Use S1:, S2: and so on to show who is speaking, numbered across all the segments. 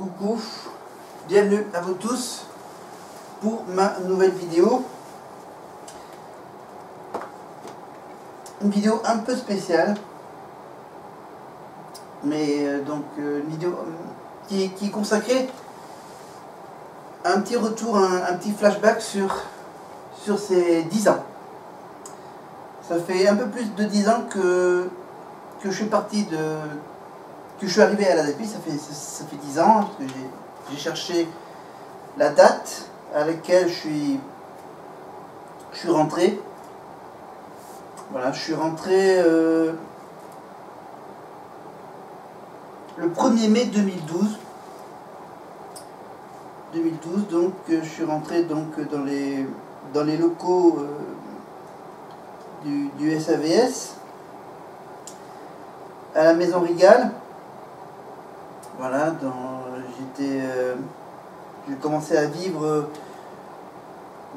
S1: Coucou, bienvenue à vous tous pour ma nouvelle vidéo. Une vidéo un peu spéciale, mais une vidéo qui est consacrée à un petit retour, un petit flashback sur ces 10 ans. Ça fait un peu plus de 10 ans que je suis parti que je suis arrivé à l'ADEPI. Ça fait 10 ans que j'ai cherché la date à laquelle je suis rentré. Voilà, je suis rentré le 1er mai 2012. Donc je suis rentré donc dans les locaux du SAVS à la Maison Rigal. Voilà, j'ai commencé à vivre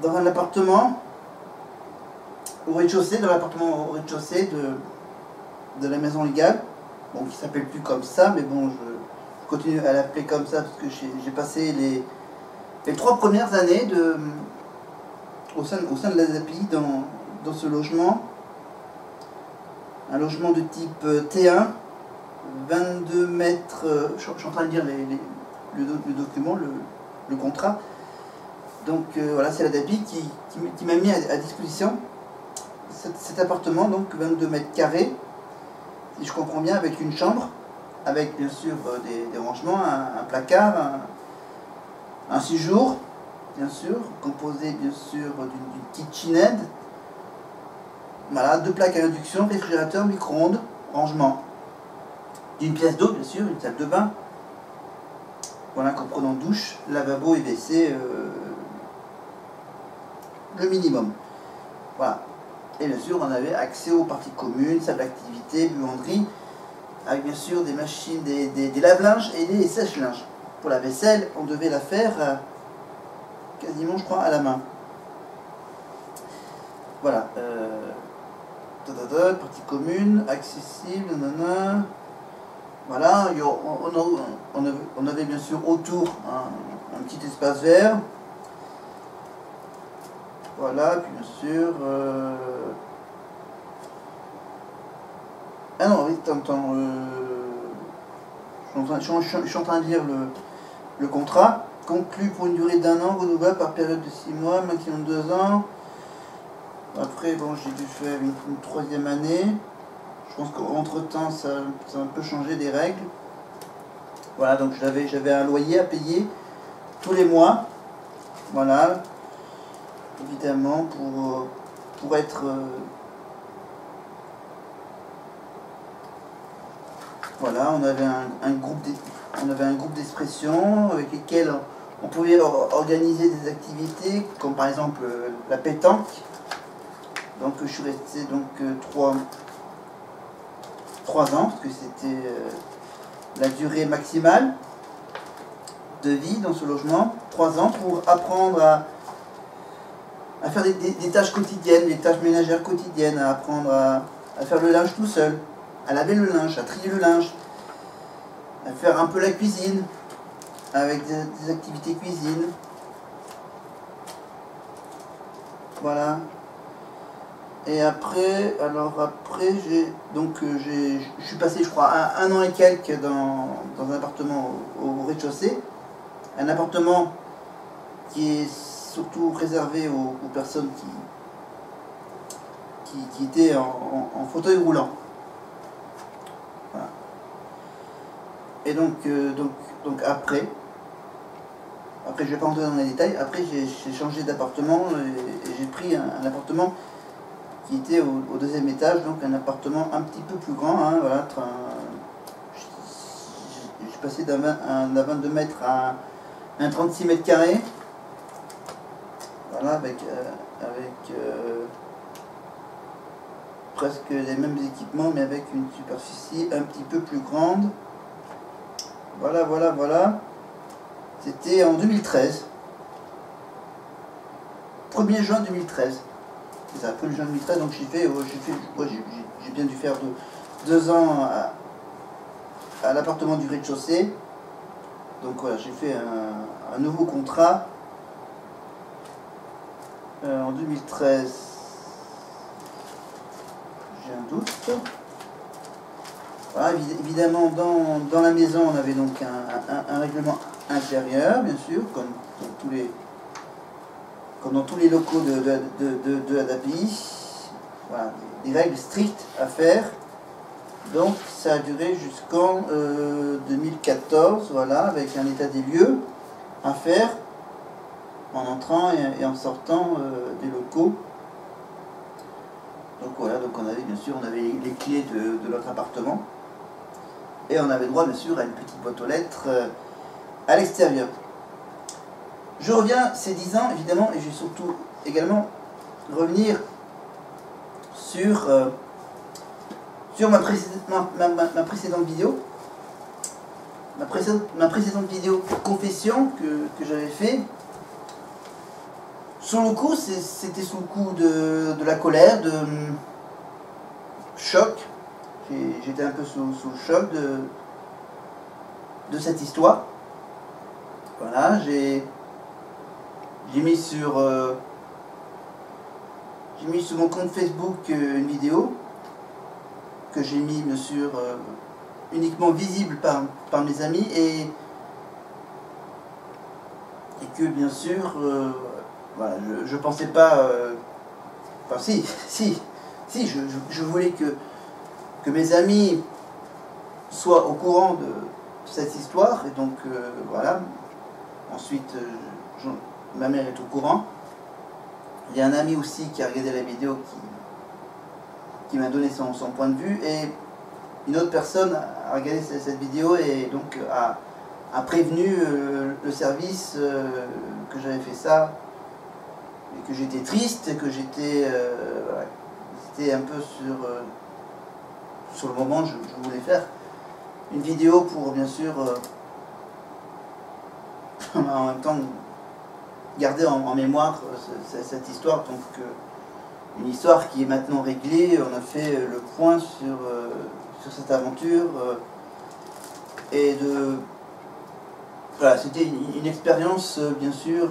S1: dans un appartement au rez-de-chaussée, de la Maison Rigal, bon, qui s'appelle plus comme ça, mais bon, je continue à l'appeler comme ça parce que j'ai passé les 3 premières années au sein de l'ADEPI dans ce logement, un logement de type T1, 22 mètres, je suis en train de lire le document, le contrat. Donc voilà, c'est l'ADEPI qui m'a mis à disposition cet appartement, donc 22 mètres carrés, si je comprends bien, avec une chambre, avec bien sûr des rangements, un placard, un séjour, bien sûr, composé bien sûr d'une kitchenette. Voilà, 2 plaques à induction, réfrigérateur, micro-ondes, rangement. D'une pièce d'eau, bien sûr, une salle de bain. Voilà, comprenant douche, lavabo et WC, le minimum. Voilà. Et bien sûr, on avait accès aux parties communes, salle d'activité, buanderie, avec bien sûr des machines, des lave-linges et des sèche-linges. Pour la vaisselle, on devait la faire quasiment, je crois, à la main. Voilà. Partie commune, accessible, nanana. Voilà, on avait bien sûr autour un petit espace vert. Voilà, puis bien sûr... Ah non, oui, je suis en train de lire le contrat. Conclu pour une durée d'1 an, renouvelable par période de 6 mois, maximum 2 ans. Après, bon, j'ai dû faire une 3e année. Je pense qu'entre temps, ça a un peu changé des règles. Voilà, donc j'avais un loyer à payer tous les mois. Voilà, évidemment, pour être... voilà, on avait un groupe d'expression avec lesquels on pouvait organiser des activités, comme par exemple la pétanque. Donc je suis resté donc 3 ans, parce que c'était la durée maximale de vie dans ce logement. 3 ans pour apprendre à faire des tâches quotidiennes, des tâches ménagères quotidiennes, à apprendre à faire le linge tout seul, à laver le linge, à trier le linge, à faire un peu la cuisine, avec des activités cuisine. Voilà. Et après, je suis passé, je crois, 1 an et quelques dans un appartement au rez-de-chaussée. Un appartement qui est surtout réservé aux personnes qui étaient en fauteuil roulant. Voilà. Et donc après, je ne vais pas entrer dans les détails, après j'ai changé d'appartement et j'ai pris un appartement qui était au 2e étage, donc un appartement un petit peu plus grand, hein, voilà, je suis passé d'un 22 mètres à un 36 mètres carrés, voilà, avec presque les mêmes équipements, mais avec une superficie un petit peu plus grande. Voilà, c'était en 2013, 1er juin 2013. C'est ça, 1er juin 2013, donc j'ai bien dû faire 2 ans à l'appartement du rez-de-chaussée, Donc voilà, j'ai fait un nouveau contrat en 2013. J'ai un doute. Voilà, évidemment, dans la maison, on avait donc un règlement intérieur, bien sûr, comme dans tous les locaux de Adapi. Voilà, des règles strictes à faire. Donc ça a duré jusqu'en 2014, voilà, avec un état des lieux à faire en entrant et en sortant des locaux. Donc voilà, donc on avait bien sûr les clés de notre appartement et on avait droit bien sûr à une petite boîte aux lettres à l'extérieur. Je reviens ces 10 ans évidemment et je vais surtout également revenir sur ma précédente vidéo. Ma précédente vidéo confession que j'avais fait. Sur le coup, c'était sous le coup de la colère, de choc. J'étais un peu sous le choc de cette histoire. Voilà, j'ai mis sur mon compte Facebook une vidéo que j'ai mis bien sûr uniquement visible par mes amis et que bien sûr voilà, je pensais pas enfin si je voulais que mes amis soient au courant de cette histoire et donc voilà, ensuite ma mère est au courant. Il y a un ami aussi qui a regardé la vidéo qui m'a donné son point de vue et une autre personne a regardé cette vidéo et donc a prévenu le service que j'avais fait ça et que j'étais triste et que j'étais voilà, c'était un peu sur le moment je voulais faire une vidéo pour bien sûr en même temps garder en mémoire cette histoire, donc une histoire qui est maintenant réglée. On a fait le point sur cette aventure et voilà, c'était une expérience bien sûr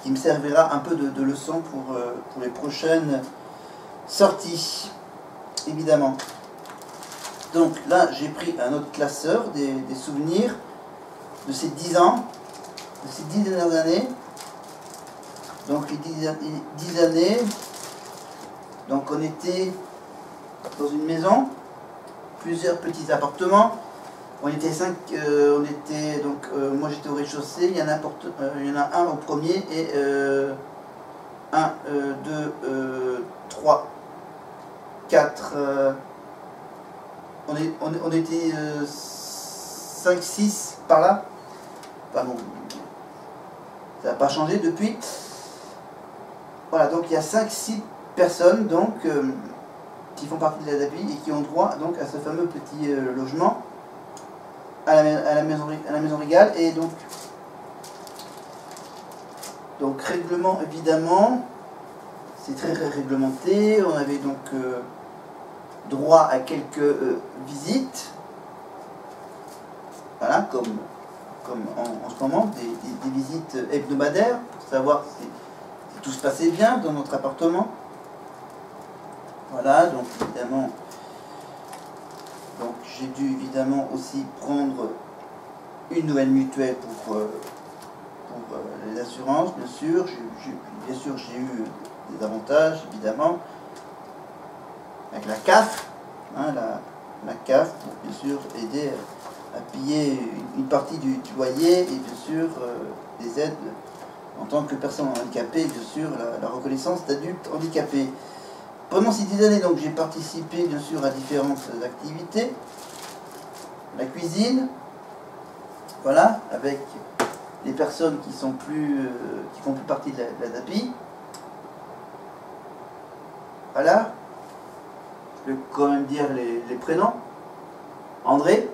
S1: qui me servira un peu de leçon pour les prochaines sorties, évidemment. Donc là j'ai pris un autre classeur des souvenirs de ces 10 ans, de ces 10 dernières années. Donc les 10 années, donc on était dans une maison, plusieurs petits appartements. On était 5, donc moi j'étais au rez-de-chaussée, il y en a un au premier et 1, 2, 3, 4, on était 5, 6 par là. Enfin bon, ça n'a pas changé depuis. Voilà, donc il y a 5-6 personnes donc, qui font partie de l'ADAPI et qui ont droit donc, à ce fameux petit logement à la maison Régale. Et donc règlement évidemment, c'est très réglementé. On avait donc droit à quelques visites, voilà, comme en ce moment, des visites hebdomadaires pour savoir si tout se passait bien dans notre appartement. Voilà, donc évidemment, donc j'ai dû évidemment aussi prendre une nouvelle mutuelle pour les assurances, bien sûr. Bien sûr, j'ai eu des avantages, évidemment, avec la CAF, hein, la CAF, pour bien sûr aider à payer une partie du loyer et bien sûr des aides en tant que personne handicapée, bien sûr, la reconnaissance d'adulte handicapé. Pendant ces 10 années, donc, j'ai participé, bien sûr, à différentes activités. La cuisine, voilà, avec les personnes qui font plus partie de la DAPI. Voilà. Je vais quand même dire les prénoms. André,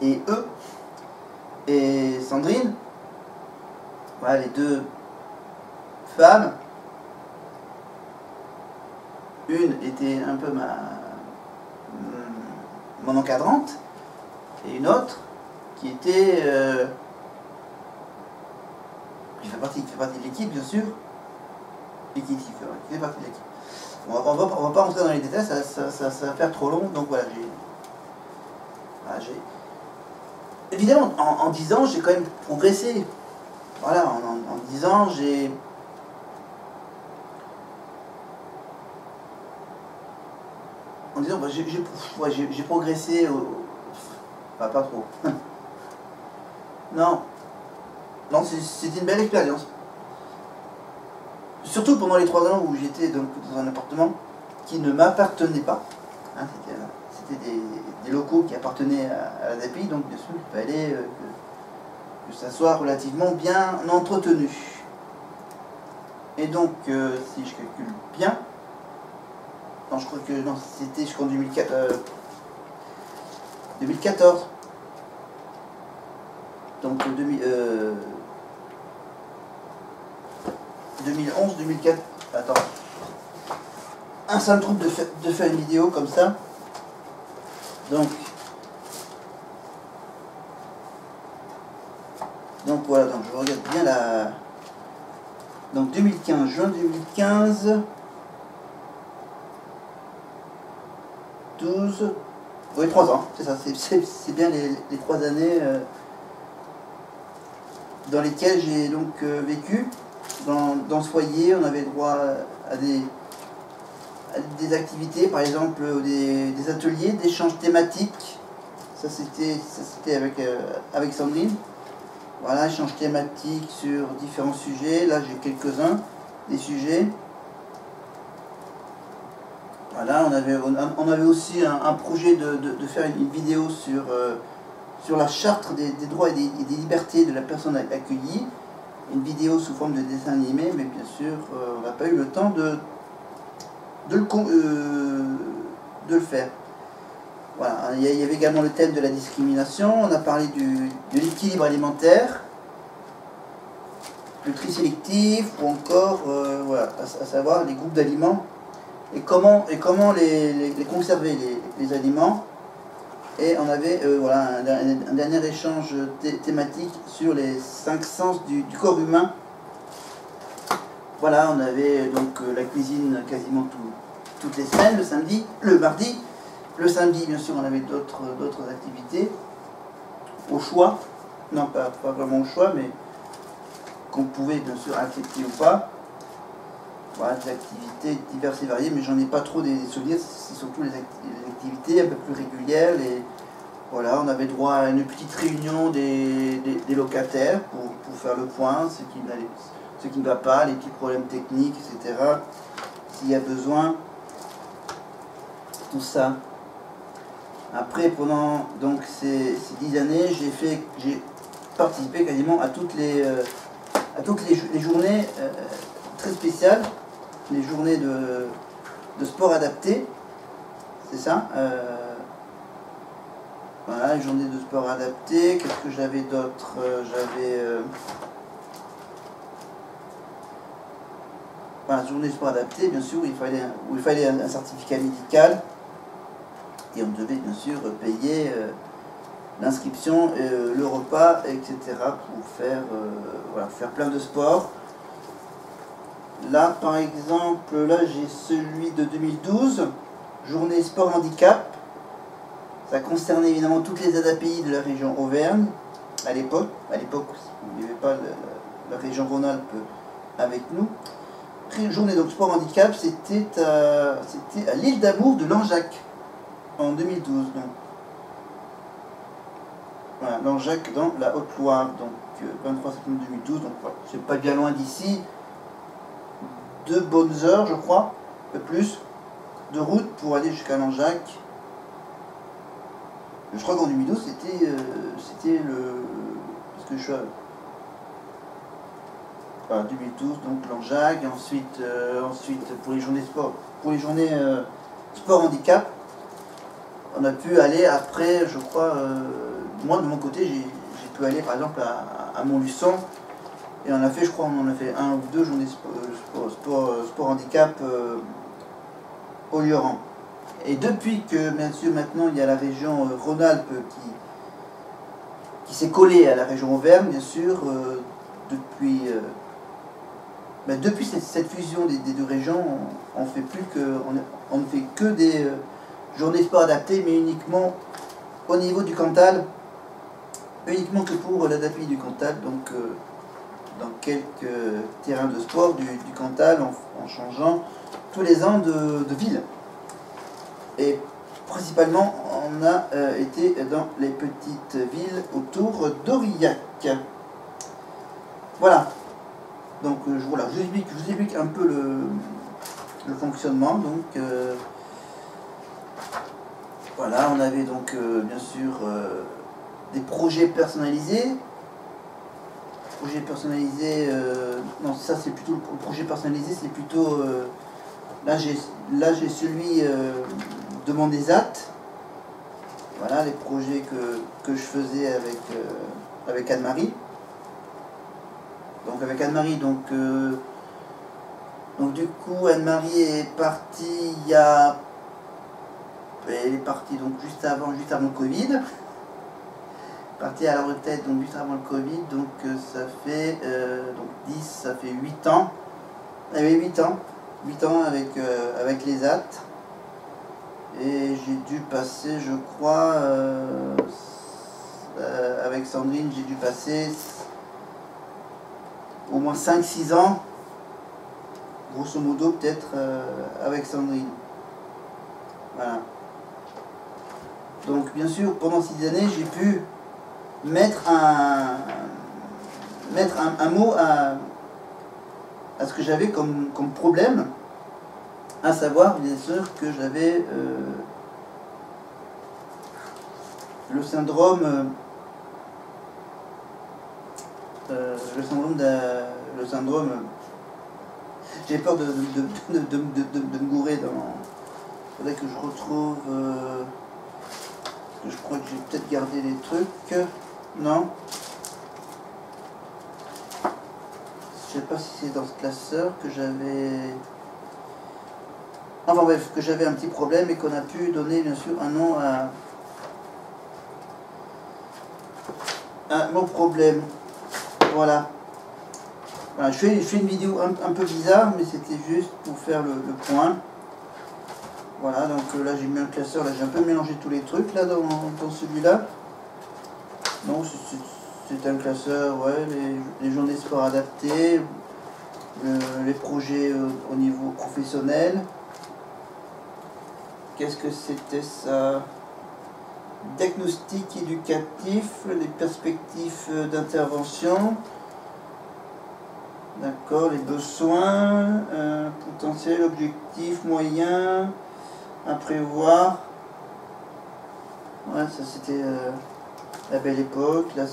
S1: et eux, et Sandrine. Voilà les deux femmes. Une était un peu mon encadrante, et une autre qui était qui fait partie de l'équipe, bien sûr, et qui fait partie de l'équipe. On va pas rentrer dans les détails, ça va faire trop long, donc voilà, évidemment, en 10 ans, j'ai quand même progressé. Voilà, en 10 ans, j'ai... En disant, bah, j'ai progressé, enfin, pas trop. Non, non, c'était une belle expérience. Surtout pendant les 3 ans où j'étais dans un appartement qui ne m'appartenait pas. Hein, c'était des locaux qui appartenaient à la DAPI, donc bien sûr il fallait que ça soit relativement bien entretenu. Et donc, si je calcule bien, non, je crois que non, c'était jusqu'en 2014. Donc 2011, 2004. Attends. Un seul truc de faire une vidéo comme ça. Donc voilà, donc je regarde bien la... Donc 2015, juin 2015, 12, oui 3 ans, c'est ça, c'est bien les 3 années dans lesquelles j'ai donc vécu. Dans ce foyer, on avait droit à des activités, par exemple des ateliers d'échanges thématiques. Ça c'était avec Sandrine. Voilà, échange thématique sur différents sujets. Là, j'ai quelques-uns des sujets. Voilà, on avait aussi un projet de faire une vidéo sur la charte des droits et des libertés de la personne accueillie. Une vidéo sous forme de dessin animé, mais bien sûr, on n'a pas eu le temps de le faire. Voilà, il y avait également le thème de la discrimination, on a parlé de l'équilibre alimentaire, le tri sélectif, ou encore voilà, à savoir les groupes d'aliments et comment les conserver, les aliments. Et on avait voilà, un dernier échange thématique sur les 5 sens du corps humain. Voilà, on avait donc la cuisine quasiment toutes les semaines, le samedi, le mardi. Le samedi, bien sûr, on avait d'autres activités, au choix, non pas vraiment au choix, mais qu'on pouvait bien sûr accepter ou pas. Voilà, des activités diverses et variées, mais j'en ai pas trop des souvenirs, c'est surtout les activités un peu plus régulières. Voilà, on avait droit à une petite réunion des locataires pour faire le point, ce qui ne va pas, les petits problèmes techniques, etc. S'il y a besoin, tout ça. Après, pendant donc, ces 10 années, j'ai participé quasiment à toutes les journées très spéciales, les journées de sport adapté, c'est ça. Voilà, les journées de sport adapté. Qu'est-ce que j'avais d'autre? Voilà, journée de sport adapté, bien sûr, où il fallait un certificat médical. Et on devait bien sûr payer l'inscription, le repas, etc. pour faire plein de sports. Là, par exemple, là j'ai celui de 2012, journée sport handicap. Ça concernait évidemment toutes les ADAPI de la région Auvergne, à l'époque. À l'époque, il n'y avait pas la région Rhône-Alpes avec nous. Journée donc sport handicap, c'était à l'île d'Amour de Langeac, en 2012. Donc. Voilà, Langeac dans la Haute-Loire, donc 23 septembre 2012, donc voilà, c'est pas bien loin d'ici. 2 bonnes heures, je crois, un peu plus, de route pour aller jusqu'à Langeac. Je crois qu'en 2012, c'était le... Parce que je suis à... Voilà, 2012, donc Langeac, et ensuite pour les journées sport, sport handicap, on a pu aller après, je crois, moi de mon côté, j'ai pu aller par exemple à Montluçon, et on a fait, je crois, on en a fait 1 ou 2 journées sport handicap au Lioran. Et depuis que, bien sûr, maintenant il y a la région Rhône-Alpes qui s'est collé à la région Auvergne, bien sûr, depuis, depuis cette fusion des deux régions, on ne fait que des journées sport adaptées, mais uniquement au niveau du Cantal, uniquement que pour l'ADAPI du Cantal, donc dans quelques terrains de sport du Cantal, en changeant tous les ans de ville. Et principalement, on a été dans les petites villes autour d'Aurillac. Voilà. Donc je vous explique un peu le fonctionnement. Donc voilà, on avait donc bien sûr des projets personnalisés. Non, ça c'est plutôt le projet personnalisé, c'est plutôt là j'ai celui de mon ESAT. Voilà les projets que je faisais avec Anne-Marie. Donc avec Anne-Marie, donc du coup Anne-Marie est partie elle est partie donc juste avant le Covid. Partie à la retraite donc juste avant le Covid, donc ça fait donc 10, ça fait 8 ans. Elle avait 8 ans avec les AT. Et j'ai dû passer, je crois, avec Sandrine, j'ai dû passer au moins 5-6 ans, grosso modo peut-être, avec Sandrine. Voilà. Donc bien sûr, pendant 6 années, j'ai pu mettre un mot à ce que j'avais comme problème, à savoir bien sûr que j'avais le syndrome j'ai peur de me gourer dans. Il faudrait que je retrouve je crois que j'ai peut-être gardé les trucs. Non, je sais pas si c'est dans ce classeur que j'avais. Enfin bref, que j'avais un petit problème et qu'on a pu donner bien sûr un nom à mon problème. Voilà. Voilà, je fais une vidéo un peu bizarre, mais c'était juste pour faire le point. Voilà, donc là j'ai mis un classeur, là j'ai un peu mélangé tous les trucs là dans celui-là. Donc c'est un classeur, ouais, les journées sport adaptées, les projets au niveau professionnel. Qu'est-ce que c'était ça? Diagnostic éducatif, les perspectives d'intervention. D'accord, les besoins, potentiel, objectif, moyen, à prévoir. Ouais, ça c'était la belle époque. Là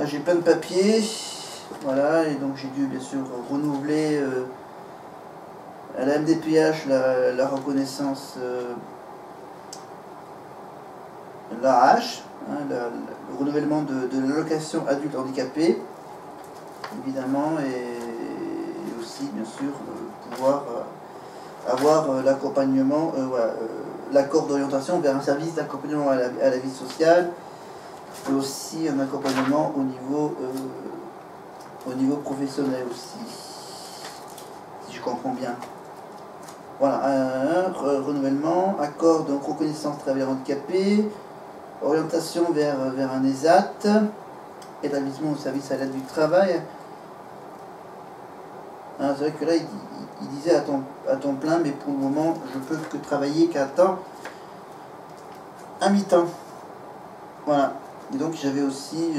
S1: j'ai plein de papiers. Voilà, et donc j'ai dû bien sûr renouveler à la MDPH la reconnaissance l'AH, hein, le renouvellement de l'allocation adulte handicapé, évidemment, et aussi bien sûr pouvoir avoir l'accompagnement, l'accord d'orientation vers un service d'accompagnement à la vie sociale, et aussi un accompagnement au niveau professionnel aussi, si je comprends bien. Voilà, un renouvellement, accord de reconnaissance travailleur handicapé, orientation vers un ESAT, établissement au service à l'aide du travail. C'est vrai que là, il disait à temps plein, mais pour le moment, je peux que travailler qu'à temps à mi-temps. Voilà. Et donc j'avais aussi,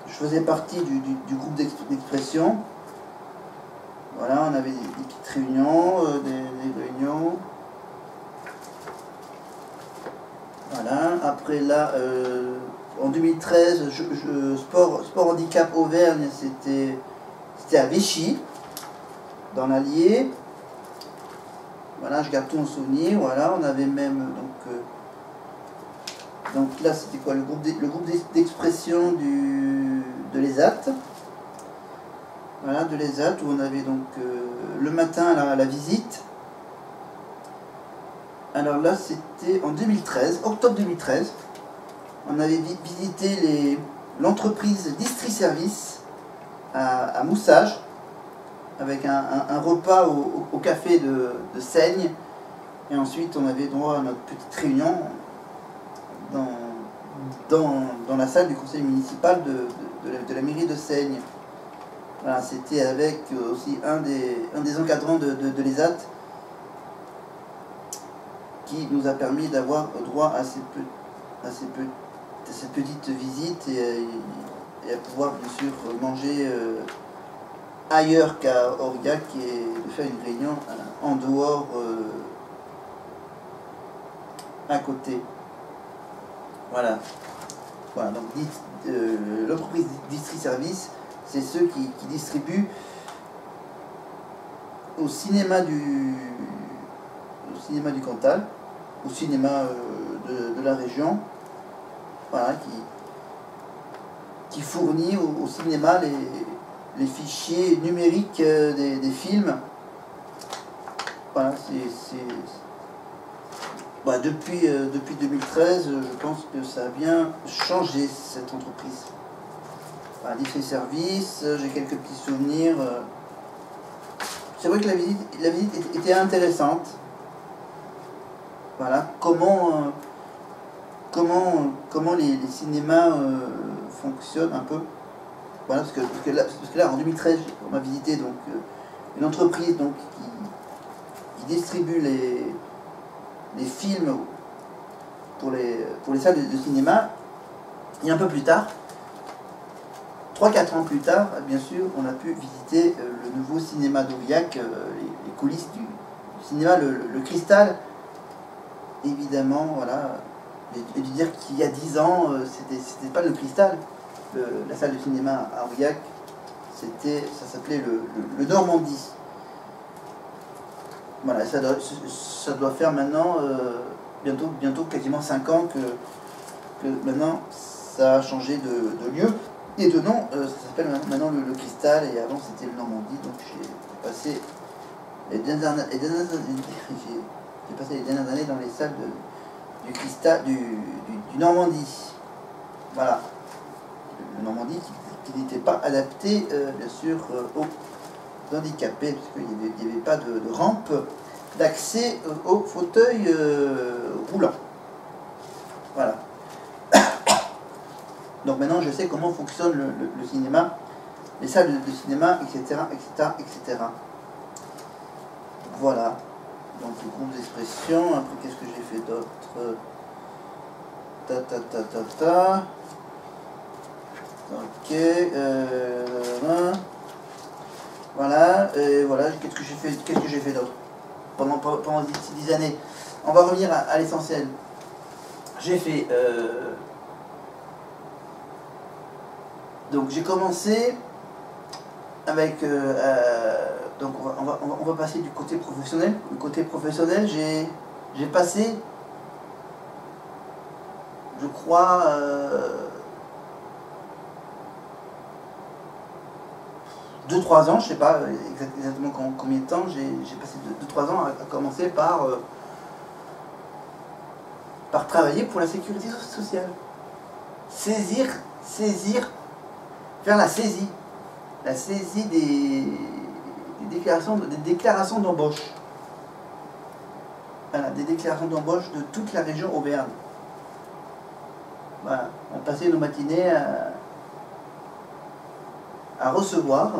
S1: je faisais partie du groupe d'expression. Voilà, on avait des petites réunions, des réunions. Voilà, après là, en 2013, sport handicap Auvergne, c'était à Vichy, dans l'Allier. Voilà, je garde tout en souvenir. Voilà, on avait même donc là c'était quoi, le groupe d'expression de l'ESAT. Voilà, de l'ESAT, où on avait donc le matin la visite. Alors là, c'était en 2013, octobre 2013. On avait visité l'entreprise Distri Service à Moussage, avec un repas au café de Seigne. Et ensuite, on avait droit à notre petite réunion dans la salle du conseil municipal de la mairie de Seigne. Voilà, c'était avec aussi un des encadrants de l'ESAT qui nous a permis d'avoir droit à cette petite visite et à pouvoir bien sûr manger ailleurs qu'à Aurillac et de faire une réunion en dehors à côté. Voilà. Voilà, donc l'entreprise Distri Service, c'est ceux qui distribuent au cinéma du Cantal, au cinéma de la région, voilà, qui fournit au cinéma les fichiers numériques des films. Voilà, bah, depuis 2013, je pense que ça a bien changé cette entreprise. Voilà, Distri Service, j'ai quelques petits souvenirs. C'est vrai que la visite était intéressante. Voilà, comment les cinémas fonctionnent un peu. Voilà, parce que là, en 2013, on a visité donc, une entreprise donc, qui distribue les films pour les salles de cinéma. Et un peu plus tard, 3-4 ans plus tard, bien sûr, on a pu visiter le nouveau cinéma d'Aurillac, les coulisses du cinéma, le Cristal. Évidemment, voilà, et de dire qu'il y a 10 ans, c'était pas le Cristal, la salle de cinéma à Aurillac, ça s'appelait le Normandie. Voilà, ça doit faire maintenant, bientôt quasiment 5 ans que maintenant ça a changé de lieu et de nom. Ça s'appelle maintenant le Cristal et avant c'était le Normandie. Donc j'ai passé les dernières années dans les salles du Cristal, du Normandie. Voilà. Le Normandie qui n'était pas adapté, bien sûr, aux handicapés, parce qu'il n'y avait pas de rampe d'accès au fauteuil roulant. Voilà. Donc maintenant, je sais comment fonctionne le cinéma, les salles de cinéma, etc., etc., etc. Voilà. Donc le groupe d'expression. Après, qu'est-ce que j'ai fait d'autre? Ok. Voilà. Voilà. Qu'est-ce que j'ai fait d'autre pendant ces 10 années? On va revenir à l'essentiel. J'ai fait. Donc j'ai commencé avec. Donc on va passer du côté professionnel. Le côté professionnel, j'ai passé, je crois, 2-3 ans, je ne sais pas exactement combien de temps, j'ai passé 2-3 ans à commencer par travailler pour la sécurité sociale. Saisir, faire la saisie des déclarations d'embauche. Voilà, des déclarations d'embauche de toute la région Auvergne. Voilà, on passait nos matinées à recevoir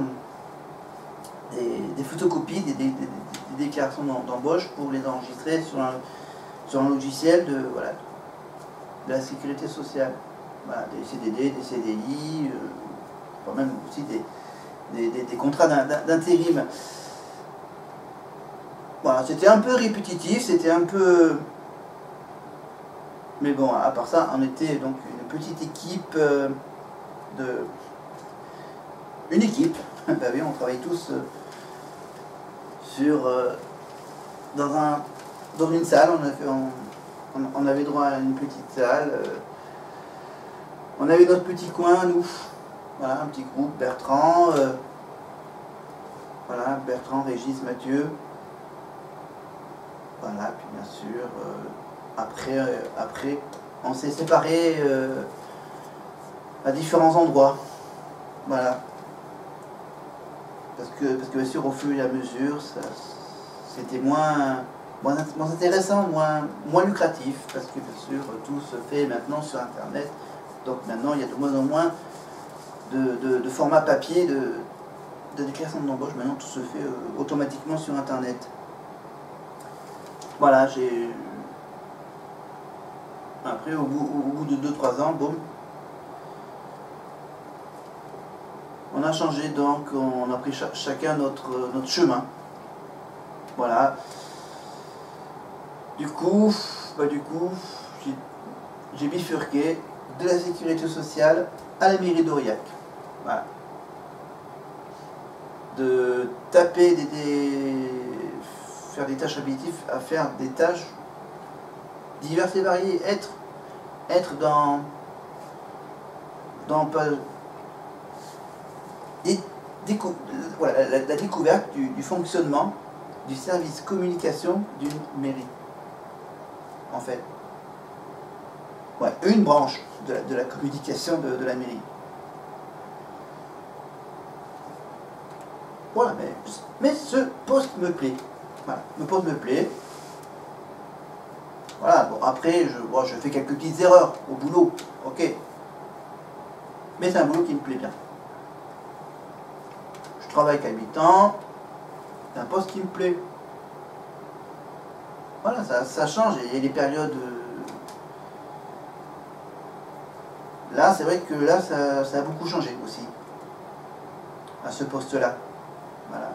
S1: des photocopies des déclarations d'embauche pour les enregistrer sur un logiciel de la sécurité sociale. Voilà, des CDD, des CDI, quand même aussi des contrats d'intérim. Voilà, c'était un peu répétitif, c'était un peu... Mais bon, à part ça, on était donc une petite équipe Une équipe, bah oui, on travaille tous dans une salle, on avait droit à une petite salle, on avait notre petit coin, nous, voilà, un petit groupe, Bertrand, Régis, Mathieu, Voilà, puis bien sûr, après, on s'est séparés à différents endroits. Voilà. Parce que bien sûr, au fur et à mesure, c'était moins intéressant, moins lucratif, parce que bien sûr, tout se fait maintenant sur Internet. Donc maintenant, il y a de moins en moins de format papier, de déclaration d'embauche. Maintenant, tout se fait automatiquement sur Internet. Voilà, après, au bout de 2-3 ans, boum, on a changé, donc on a pris chacun notre chemin. Voilà. Du coup, j'ai bifurqué de la sécurité sociale à la mairie d'Aurillac. Voilà. De taper faire des tâches répétitives à faire des tâches diverses et variées. Être dans voilà, la découverte du fonctionnement du service communication d'une mairie. En fait. Ouais, une branche de la communication de la mairie. Voilà, mais ce poste me plaît. Voilà, le poste me plaît. Voilà, bon, après, je fais quelques petites erreurs au boulot, ok. Mais c'est un boulot qui me plaît bien. Je travaille qu'à 8 ans, c'est un poste qui me plaît. Voilà, ça change, il y a des périodes... Là, c'est vrai que là, ça a beaucoup changé aussi, à ce poste-là. Voilà.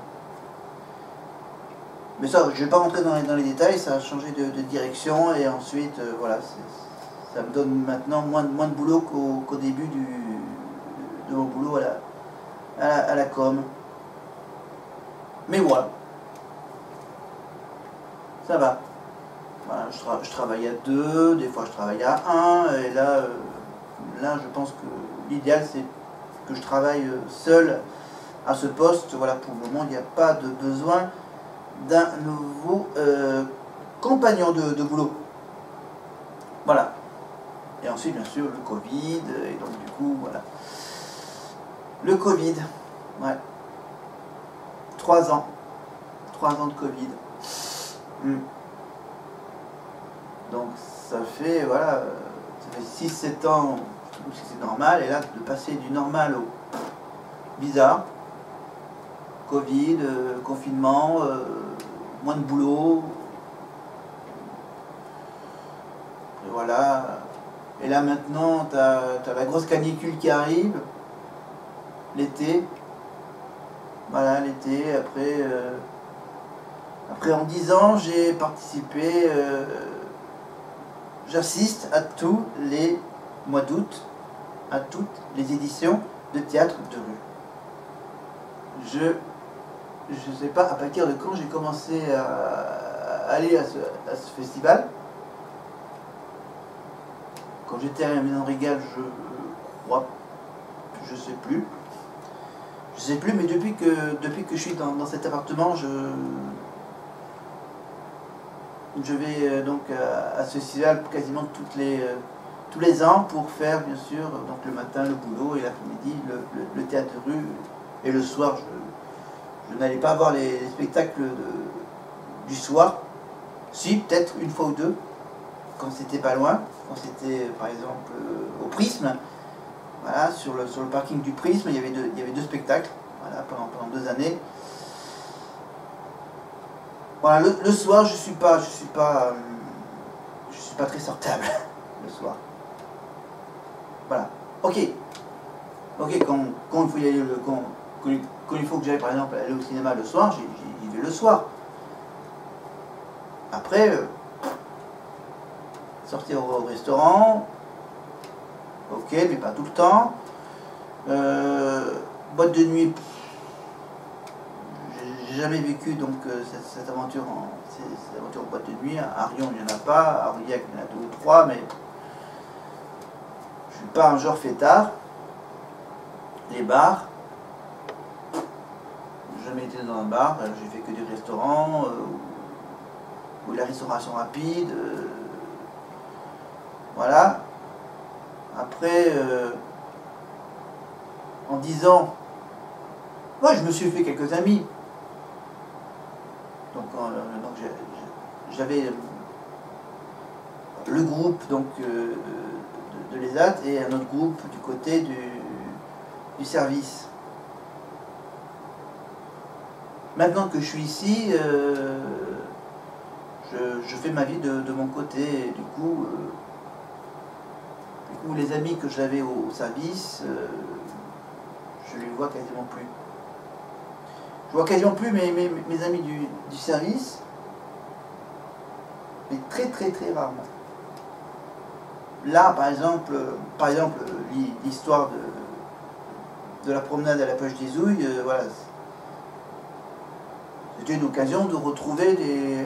S1: Mais ça, je ne vais pas rentrer dans les détails, ça a changé de direction, et ensuite, voilà, ça me donne maintenant moins de boulot qu'au début de mon boulot à la com. Mais voilà, ça va. Voilà, je travaille à 2, des fois je travaille à 1, et là, je pense que l'idéal c'est que je travaille seul à ce poste. Voilà, pour le moment, il n'y a pas de besoin d'un nouveau compagnon de boulot. Voilà. Et ensuite, bien sûr, le Covid, et donc du coup, voilà. Le Covid, ouais. 3 ans. 3 ans de Covid. Donc ça fait, voilà, ça fait 6-7 ans où c'est normal, et là, de passer du normal au bizarre, Covid, confinement, moins de boulot, et voilà. Et là maintenant, t'as la grosse canicule qui arrive, l'été, voilà, l'été, après en 10 ans, j'ai participé, j'assiste à tous les mois d'août, à toutes les éditions de théâtre de rue. Je ne sais pas à partir de quand j'ai commencé à aller à ce festival. Quand j'étais à la Maison Régal, je crois, je sais plus. Je sais plus, mais depuis que je suis dans cet appartement, je vais donc à ce festival quasiment tous les ans pour faire, bien sûr, donc le matin le boulot et l'après-midi le théâtre de rue. Et le soir, je n'allais pas voir les spectacles du soir. Si, peut-être une fois ou deux, quand c'était pas loin, quand c'était par exemple au Prisme. Voilà, sur le parking du Prisme, il y avait 2 spectacles, voilà, pendant 2 années. Voilà, le soir, je suis pas très sortable le soir. Voilà. Ok, quand il faut y aller, quand il faut que j'aille par exemple aller au cinéma le soir, j'y vais le soir. Après, sortir au restaurant, ok, mais pas tout le temps. Boîte de nuit, j'ai jamais vécu donc cette aventure en boîte de nuit. À Rion, il n'y en a pas, à Aurillac, il y en a 2 ou 3, mais je suis pas un genre fêtard. Les bars, j'ai jamais été dans un bar, j'ai fait que des restaurants, ou la restauration rapide. Voilà. Après, en 10 ans, ouais, je me suis fait quelques amis. Donc j'avais le groupe donc, de l'ESAT et un autre groupe du côté du service. Maintenant que je suis ici, je fais ma vie de mon côté. Et du coup, les amis que j'avais au service, je les vois quasiment plus. Je vois quasiment plus mes amis du service, mais très très très rarement. Là, par exemple l'histoire de la promenade à la Poche des Ouilles, voilà, c'était une occasion de retrouver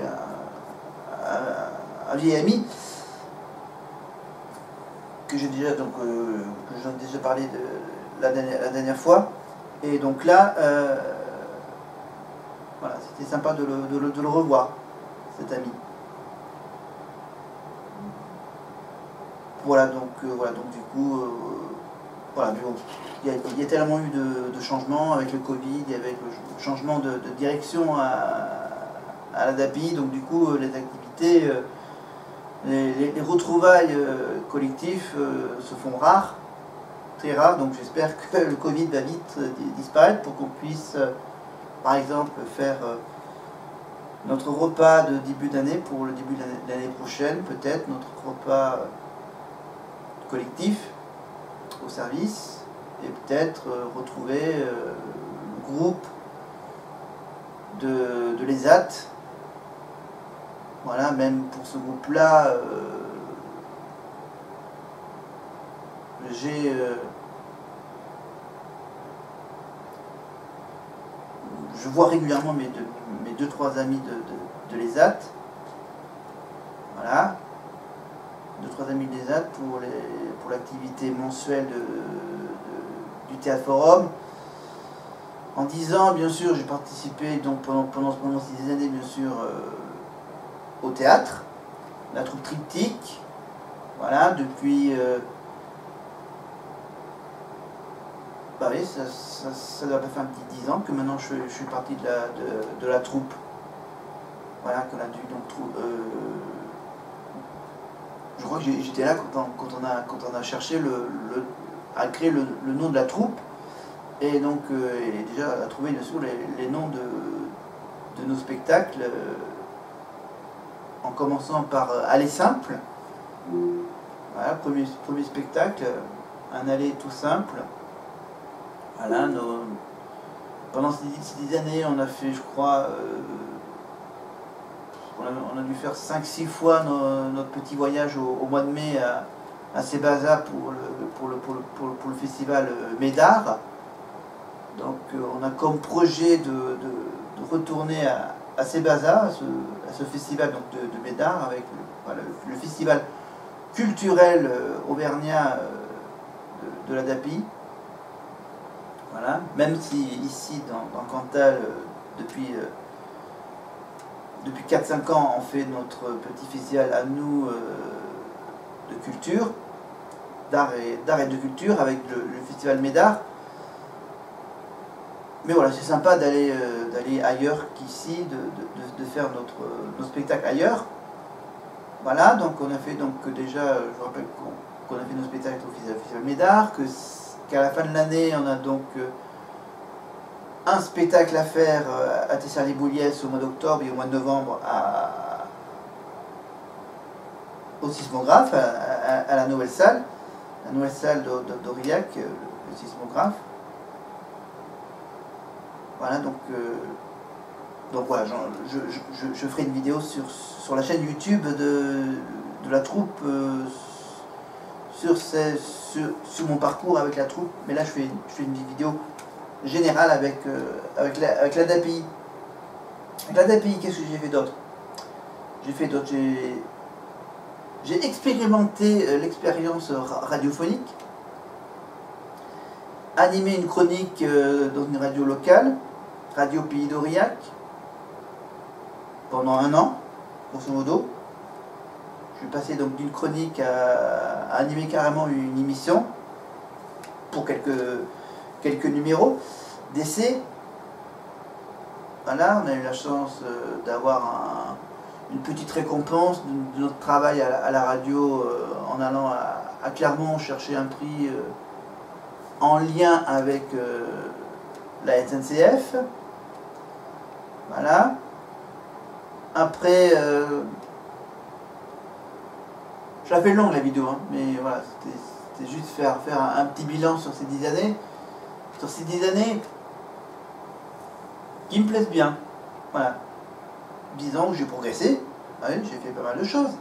S1: un vieil ami que j'ai déjà parlé la dernière fois. Et donc là, voilà, c'était sympa de le revoir, cet ami. Voilà, donc du coup, voilà, bon, il y a tellement eu de changements avec le Covid, avec le changement de direction à la DAPI, donc du coup, les activités, les retrouvailles collectives se font rares, très rares, donc j'espère que le Covid va vite disparaître pour qu'on puisse, par exemple, faire notre repas de début d'année pour le début de l'année prochaine, peut-être notre repas collectif au service, et peut-être retrouver le groupe de l'ESAT. Voilà, même pour ce groupe-là, je vois régulièrement mes 2-3 amis de l'ESAT. Voilà. 2-3 amis de l'ESAT pour l'activité mensuelle du Théâtre Forum. En 10 ans, bien sûr, j'ai participé donc pendant ces années, bien sûr, au théâtre, la troupe Triptyque. Voilà, depuis... bah oui, ça doit faire un petit 10 ans que maintenant je suis parti de la troupe. Voilà, qu'on a dû donc je crois que j'étais là quand on a cherché à créer le nom de la troupe, et donc et déjà à trouver bien sûr les noms de nos spectacles, en commençant par Aller simple. Voilà, premier spectacle, un aller tout simple. Voilà, pendant ces 10 années, on a fait, je crois, on a dû faire 5-6 fois notre petit voyage au mois de mai à Sébaza pour le festival Médard. Donc on a comme projet de retourner à Sébaza, à ce festival donc, de Médard, avec le festival culturel auvergnat de la DAPI. Voilà. Même si ici dans Cantal, depuis 4-5 ans, on fait notre petit festival à nous de culture, d'art et de culture, avec le festival Médard. Mais voilà, c'est sympa d'aller ailleurs qu'ici, de faire nos spectacles ailleurs. Voilà, donc on a fait déjà, je vous rappelle qu'on a fait nos spectacles au festival Médard, qu'à la fin de l'année, on a donc un spectacle à faire à Tessard-les-Bouliès au mois d'octobre, et au mois de novembre au Sismographe, à la nouvelle salle d'Aurillac, le Sismographe. Voilà, donc voilà, je ferai une vidéo sur la chaîne YouTube de la troupe, sur mon parcours avec la troupe, mais là je fais une vidéo générale avec la DAPI. Avec la DAPI, qu'est-ce que j'ai fait d'autre? J'ai expérimenté l'expérience radiophonique, animé une chronique dans une radio locale, Radio Pays d'Aurillac, pendant 1 an. grosso modo. Je suis passé donc d'une chronique à animer carrément une émission pour quelques numéros d'essai. Voilà, on a eu la chance d'avoir une petite récompense de notre travail à la radio en allant à Clermont chercher un prix en lien avec la SNCF. Voilà. Après, je la fais longue la vidéo, hein, mais voilà, c'était juste faire un petit bilan sur ces 10 années. Sur ces 10 années qui me plaisent bien. Voilà. 10 ans où j'ai progressé, ouais, j'ai fait pas mal de choses.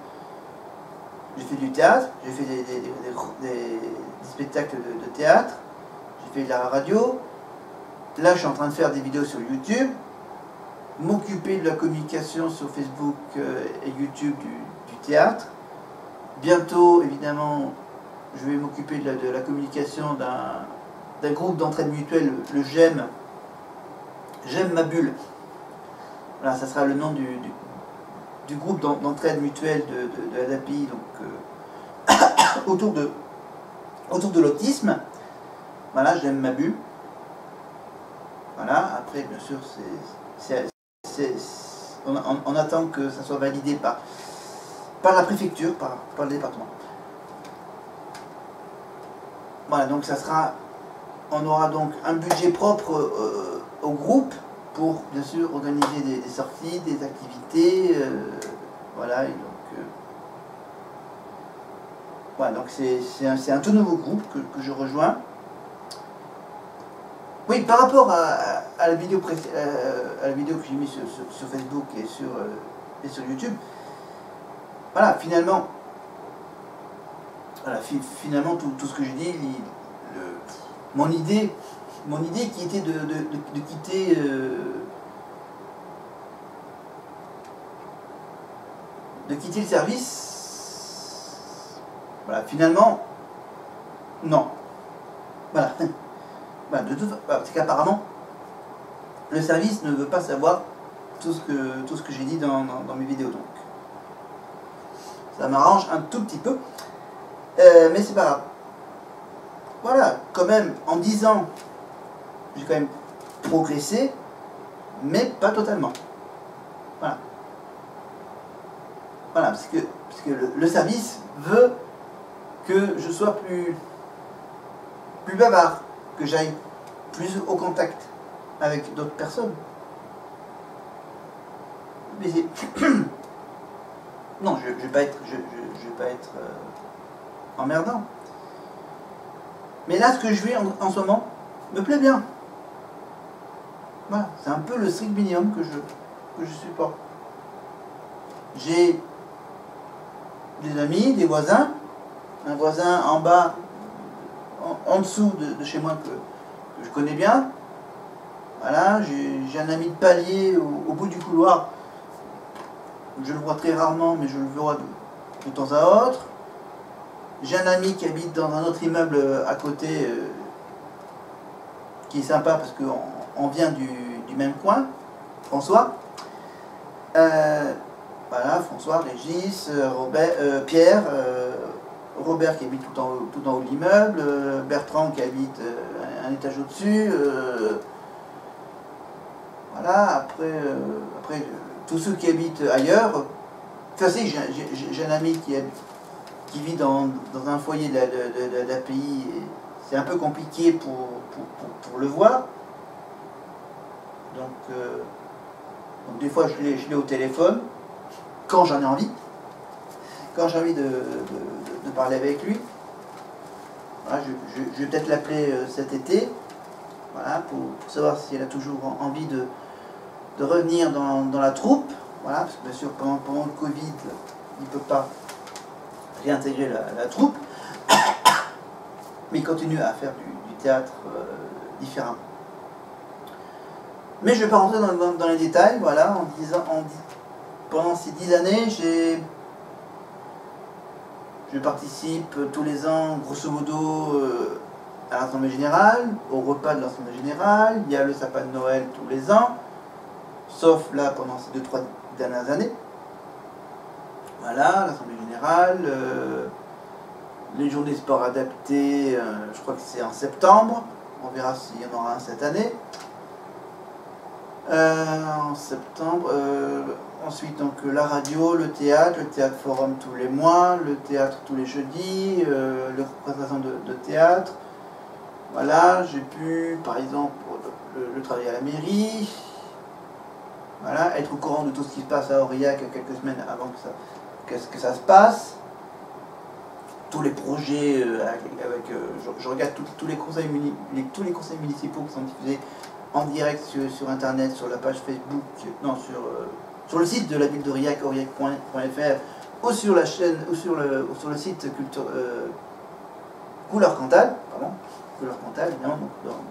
S1: J'ai fait du théâtre, j'ai fait des spectacles de théâtre, j'ai fait de la radio. Là, je suis en train de faire des vidéos sur YouTube, m'occuper de la communication sur Facebook et YouTube du théâtre. Bientôt, évidemment, je vais m'occuper de la communication d'un groupe d'entraide mutuelle, le GEM. J'aime ma bulle. Voilà, ça sera le nom du groupe d'entraide mutuelle de l'ADAPI, donc autour de l'autisme. Voilà, j'aime ma bulle. Voilà, après, bien sûr, on attend que ça soit validé par la préfecture, par le département. Voilà, donc ça sera, on aura donc un budget propre au groupe pour bien sûr organiser des sorties, des activités, voilà, et donc voilà, donc c'est un tout nouveau groupe que je rejoins. Oui, par rapport à la vidéo que j'ai mise sur Facebook et sur YouTube, voilà, finalement, finalement tout ce que j'ai dit, mon idée qui était de quitter le service, voilà, finalement, non. Voilà. Voilà, c'est qu'apparemment, le service ne veut pas savoir tout ce que j'ai dit dans mes vidéos. Donc, ça m'arrange un tout petit peu. Mais c'est pas grave. Voilà, quand même, en 10 ans, j'ai quand même progressé, mais pas totalement. Voilà. Voilà, parce que le service veut que je sois plus bavard, que j'aille plus au contact avec d'autres personnes. Mais non, je vais pas être emmerdant. Mais là, ce que je vis en ce moment me plaît bien. Voilà, c'est un peu le strict minimum que je supporte. J'ai des amis, des voisins, un voisin en bas, en dessous de chez moi que je connais bien. Voilà, j'ai un ami de palier au bout du couloir. Je le vois très rarement, mais je le vois de temps à autre. J'ai un ami qui habite dans un autre immeuble à côté, qui est sympa parce qu'on vient du même coin, François. Voilà, François, Régis, Pierre, Robert qui habite tout en haut de l'immeuble, Bertrand qui habite un étage au-dessus. Voilà, après tous ceux qui habitent ailleurs. Enfin si, j'ai un ami qui vit dans un foyer de l'API. C'est un peu compliqué pour le voir. Donc des fois je l'ai au téléphone, quand j'en ai envie. Quand j'ai envie de parler avec lui. Voilà, je vais peut-être l'appeler cet été. Voilà, pour savoir si elle a toujours envie de revenir dans la troupe. Voilà, parce que bien sûr pendant le Covid, il ne peut pas réintégrer la troupe, mais il continue à faire du théâtre différemment. Mais je ne vais pas rentrer dans les détails, voilà, pendant ces 10 années, je participe tous les ans, grosso modo, à l'Assemblée Générale, au repas de l'Assemblée Générale, il y a le sapin de Noël tous les ans, sauf là pendant ces 2-3 dernières années. Voilà, l'Assemblée Générale, les journées sport adaptées, je crois que c'est en septembre, on verra s'il y en aura un cette année. En septembre, ensuite donc la radio, le théâtre forum tous les mois, le théâtre tous les jeudis, les représentations de théâtre. Voilà, j'ai pu par exemple le travail à la mairie, voilà, être au courant de tout ce qui se passe à Aurillac quelques semaines avant que ça se passe. Tous les projets, je regarde tous les conseils municipaux qui sont diffusés en direct sur internet, sur la page Facebook, non, sur le site de la ville d'Aurillac, aurillac.fr, ou sur la chaîne, ou sur le site Couleur Cantal, pardon, Couleur Cantal, évidemment,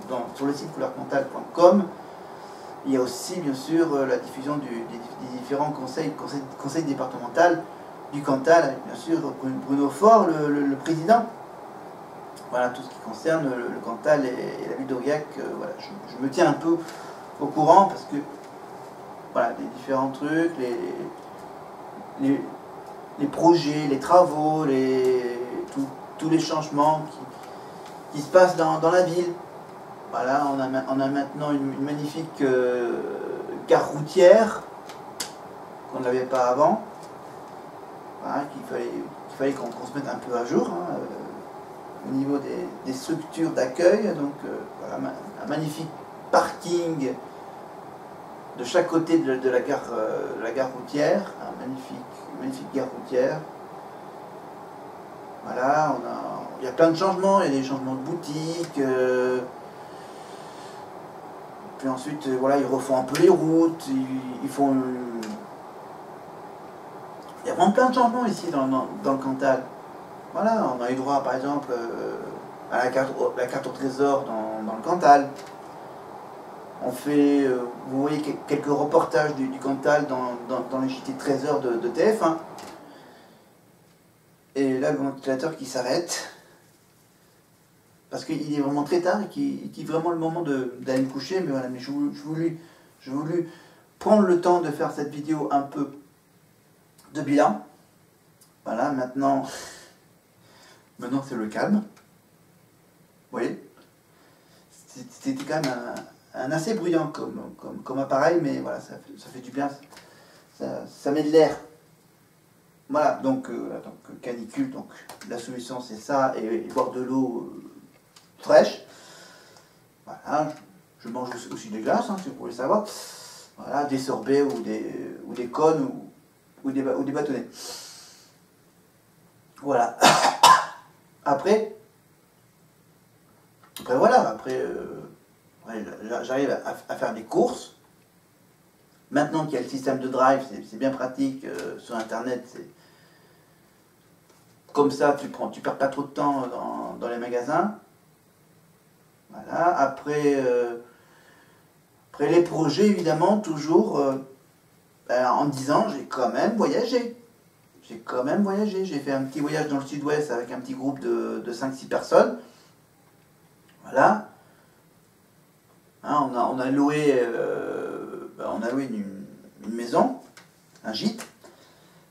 S1: donc sur le site couleurcantal.com. Il y a aussi, bien sûr, la diffusion des différents conseils départementaux du Cantal, avec bien sûr Bruno Faure, le président. Voilà, tout ce qui concerne le Cantal et la ville d'Aurillac, voilà, je me tiens un peu au courant parce que, voilà, les différents trucs, les projets, les travaux, tous les changements qui se passent dans la ville. Voilà, on a maintenant une magnifique gare routière qu'on n'avait pas avant. Voilà, qu'il fallait qu'on se mette un peu à jour, hein, au niveau des structures d'accueil. Donc voilà, un magnifique parking de chaque côté de la gare routière, une magnifique gare routière. Voilà, il y a plein de changements, il y a des changements de boutiques. Puis ensuite, voilà, ils refont un peu les routes, ils font... Il y a vraiment plein de changements ici dans le Cantal. Voilà, on a eu droit par exemple à la carte au trésor dans le Cantal. On fait, vous voyez quelques reportages du Cantal dans les JT 13h de TF1. Et là, le ventilateur qui s'arrête. Parce qu'il est vraiment très tard et qu'il est vraiment le moment d'aller me coucher. Mais voilà, mais je voulus prendre le temps de faire cette vidéo un peu de bilan. Voilà, maintenant c'est le calme. Vous voyez, c'était quand même un assez bruyant comme appareil, mais voilà, ça fait du bien, ça met de l'air. Voilà, donc canicule, donc la solution c'est ça, et boire de l'eau fraîche. Voilà, je mange aussi des glaces, hein, si vous voulez savoir. Voilà, des sorbets ou des cônes ou des bâtonnets. Voilà. Après voilà, j'arrive à faire des courses. Maintenant qu'il y a le système de drive, c'est bien pratique sur internet. Comme ça, tu perds pas trop de temps dans les magasins. Voilà. Après les projets, évidemment, toujours en 10 ans, j'ai quand même voyagé. J'ai fait un petit voyage dans le sud-ouest avec un petit groupe de 5-6 personnes. Voilà. Hein, on a loué une maison, un gîte.